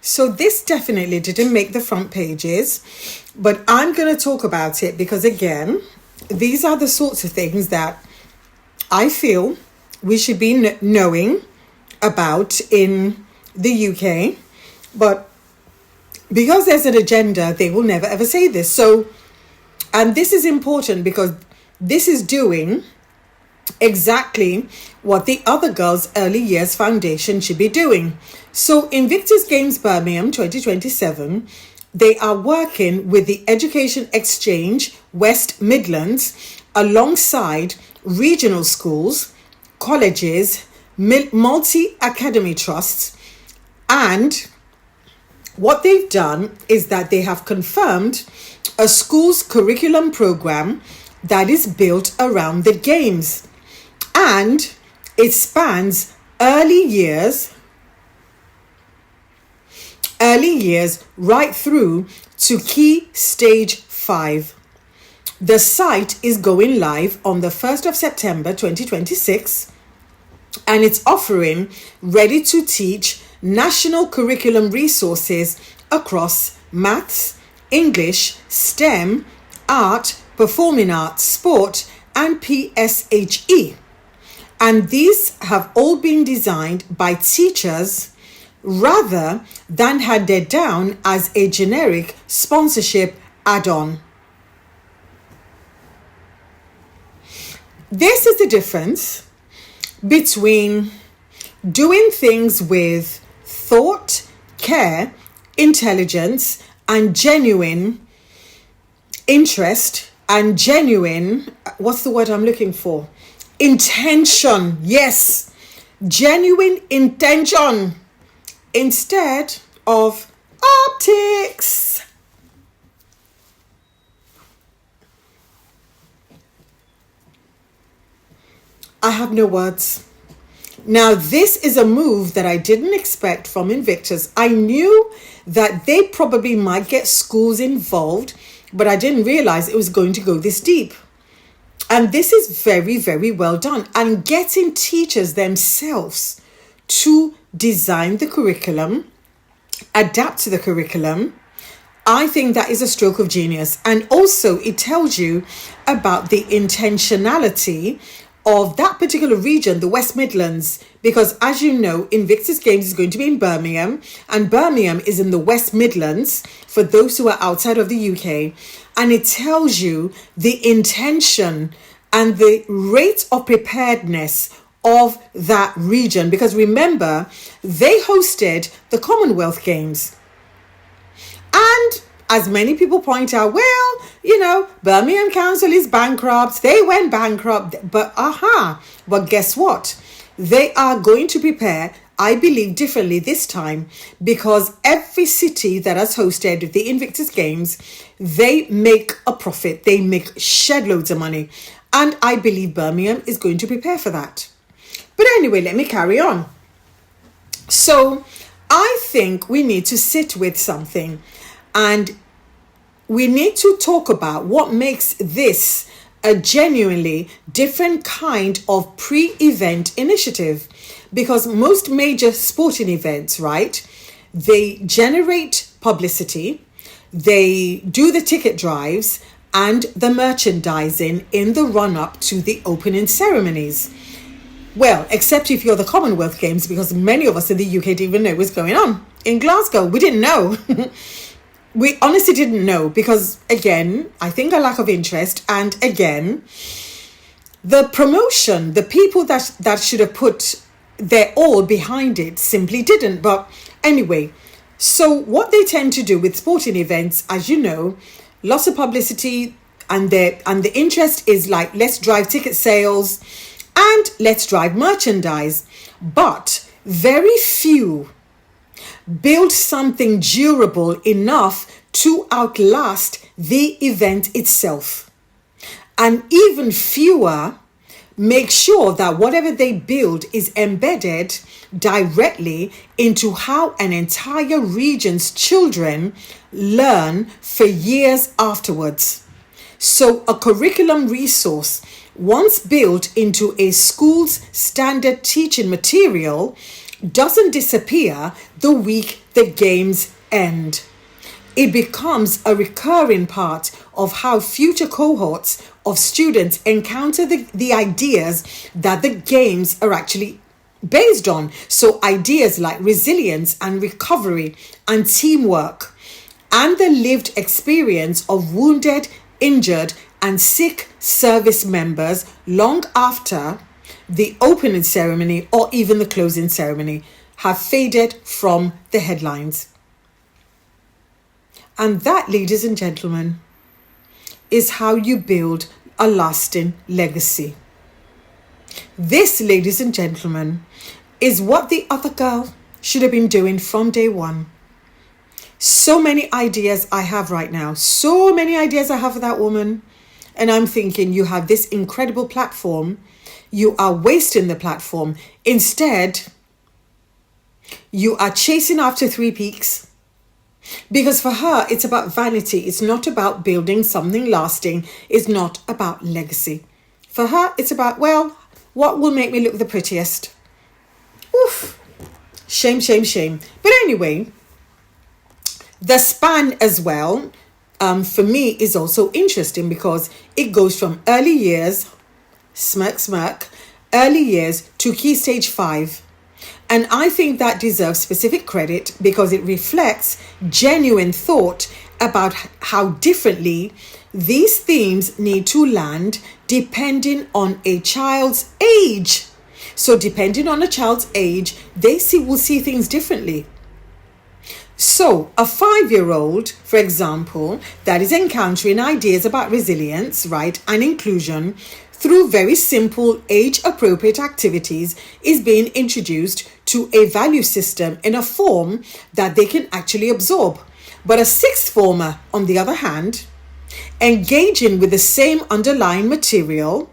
So this definitely didn't make the front pages, but I'm going to talk about it because, again, these are the sorts of things that I feel we should be knowing about in the UK. But because there's an agenda, they will never ever say this. So, and this is important because this is doing exactly what the Other Girls Early Years Foundation should be doing. So Invictus Games Birmingham 2027, they are working with the Education Exchange West Midlands alongside regional schools, colleges, multi-academy trusts, and what they've done is that they have confirmed a school's curriculum program that is built around the games, and it spans early years right through to Key Stage 5. The site is going live on the 1st of September 2026, and it's offering ready-to-teach national curriculum resources across maths, English, STEM, art, performing arts, sport, and PSHE. And these have all been designed by teachers rather than handed down as a generic sponsorship add-on. This is the difference between doing things with thought, care, intelligence, and genuine interest and genuine, what's the word I'm looking for? Intention. Yes, genuine intention instead of optics. I have no words. Now, this is a move that I didn't expect from Invictus. I knew that they probably might get schools involved, but I didn't realize it was going to go this deep. And this is very, very well done. And getting teachers themselves to design the curriculum, adapt to the curriculum, I think that is a stroke of genius. And also it tells you about the intentionality of that particular region, the West Midlands, because as you know, Invictus Games is going to be in Birmingham, and Birmingham is in the West Midlands for those who are outside of the UK. And it tells you the intention and the rate of preparedness of that region, because remember, they hosted the Commonwealth Games. And as many people point out, well, you know, Birmingham Council is bankrupt. They went bankrupt. But but guess what? They are going to prepare, I believe, differently this time, because every city that has hosted the Invictus Games, they make a profit. They make shed loads of money. And I believe Birmingham is going to prepare for that. But anyway, let me carry on. So I think we need to sit with something, and we need to talk about what makes this a genuinely different kind of pre-event initiative. Because most major sporting events, right, they generate publicity, they do the ticket drives and the merchandising in the run-up to the opening ceremonies. Well, except if you're the Commonwealth Games, because many of us in the UK didn't even know what's going on. In Glasgow, we didn't know. We honestly didn't know because, again, I think a lack of interest, and again, the promotion, the people that should have put their all behind it simply didn't. But anyway, so what they tend to do with sporting events, as you know, lots of publicity, and the interest is like, let's drive ticket sales and let's drive merchandise. But very few build something durable enough to outlast the event itself. And even fewer make sure that whatever they build is embedded directly into how an entire region's children learn for years afterwards. So a curriculum resource, once built into a school's standard teaching material, doesn't disappear the week the games end. It becomes a recurring part of how future cohorts of students encounter the ideas that the games are actually based on. So ideas like resilience and recovery and teamwork and the lived experience of wounded, injured and sick service members long after the opening ceremony or even the closing ceremony have faded from the headlines. And that, ladies and gentlemen, is how you build a lasting legacy. This, ladies and gentlemen, is what the other girl should have been doing from day one. So many ideas I have right now. So many ideas I have for that woman. And I'm thinking, you have this incredible platform. You are wasting the platform. Instead, you are chasing after three peaks. Because for her, it's about vanity. It's not about building something lasting. It's not about legacy. For her, it's about, well, what will make me look the prettiest? Oof. Shame, shame, shame. But anyway, the span as well, for me, is also interesting because it goes from early years, smirk, early years to Key Stage 5. And I think that deserves specific credit because it reflects genuine thought about how differently these themes need to land depending on a child's age. So depending on a child's age, they will see things differently. So a 5-year-old, for example, that is encountering ideas about resilience, right, and inclusion through very simple age-appropriate activities is being introduced to a value system in a form that they can actually absorb. But a sixth former, on the other hand, engaging with the same underlying material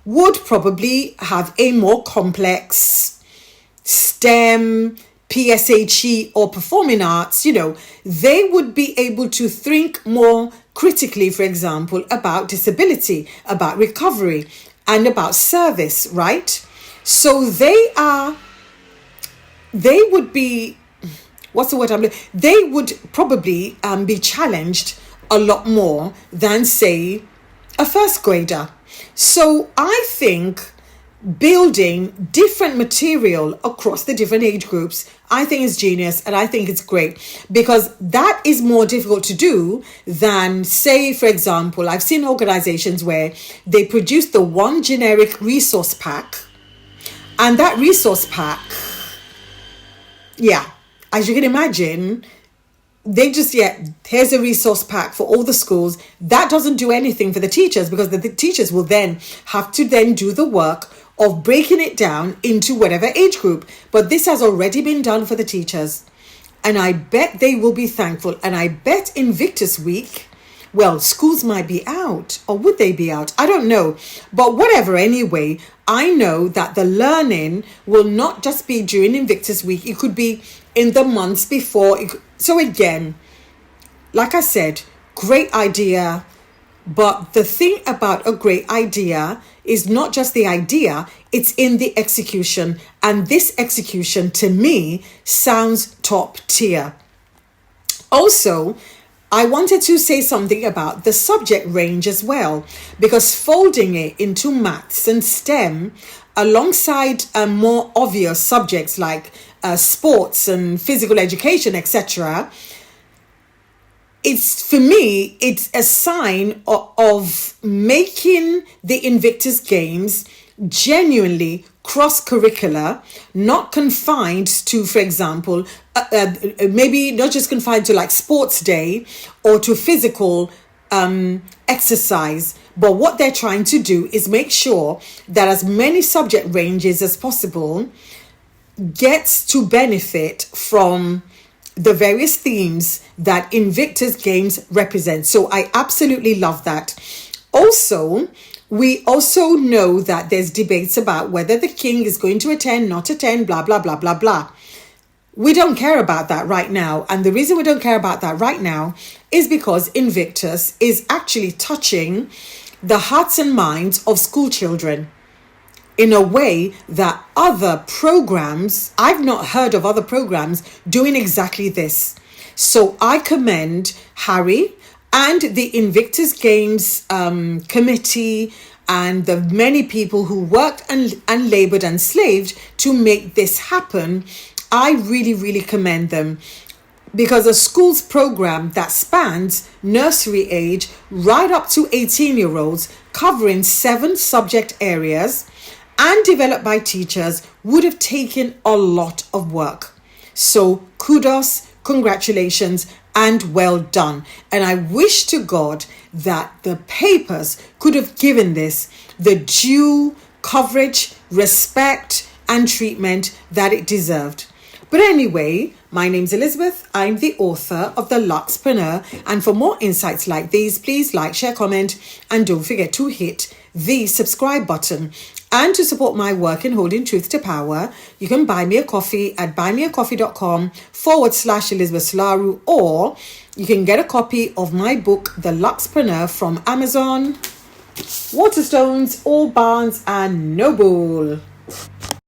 would probably have a more complex STEM, PSHE or performing arts, they would be able to think more critically, for example, about disability, about recovery, and about service, right? So they would be, they would probably be challenged a lot more than, say, a first grader. So I think building different material across the different age groups, I think is genius, and I think it's great because that is more difficult to do than, say, for example, I've seen organizations where they produce the one generic resource pack, and that resource pack, as you can imagine, they just, here's a resource pack for all the schools. That doesn't do anything for the teachers because the teachers will then have to then do the work of breaking it down into whatever age group. But this has already been done for the teachers. And I bet they will be thankful. And I bet Invictus Week, well, schools might be out. Or would they be out? I don't know. But whatever, anyway, I know that the learning will not just be during Invictus Week. It could be in the months before. So again, like I said, great idea. But the thing about a great idea is not just the idea, it's in the execution. And this execution, to me, sounds top tier. Also, I wanted to say something about the subject range as well, because folding it into maths and STEM alongside more obvious subjects like sports and physical education, etc., it's, for me, it's a sign of making the Invictus Games genuinely cross-curricular, not confined to, for example, maybe not just confined to like sports day or to physical exercise, but what they're trying to do is make sure that as many subject ranges as possible gets to benefit from the various themes that Invictus Games represent. So I absolutely love that. Also, we also know that there's debates about whether the king is going to attend, not attend, blah, blah, blah, blah, blah. We don't care about that right now. And the reason we don't care about that right now is because Invictus is actually touching the hearts and minds of school children. in a way that other programs, I've not heard of other programs doing exactly this. So I commend Harry and the Invictus Games committee and the many people who worked and labored and slaved to make this happen. I really, really commend them, because a school's program that spans nursery age right up to 18-year-olds, covering 7 subject areas and developed by teachers, would have taken a lot of work. So kudos, congratulations, and well done. And I wish to God that the papers could have given this the due coverage, respect, and treatment that it deserved. But anyway, my name's Elizabeth. I'm the author of The Luxpreneur. And for more insights like these, please like, share, comment, and don't forget to hit the subscribe button. And to support my work in holding truth to power, you can buy me a coffee at buymeacoffee.com/Elizabeth Solaru, or you can get a copy of my book, The Luxpreneur, from Amazon, Waterstones, or Barnes and Noble.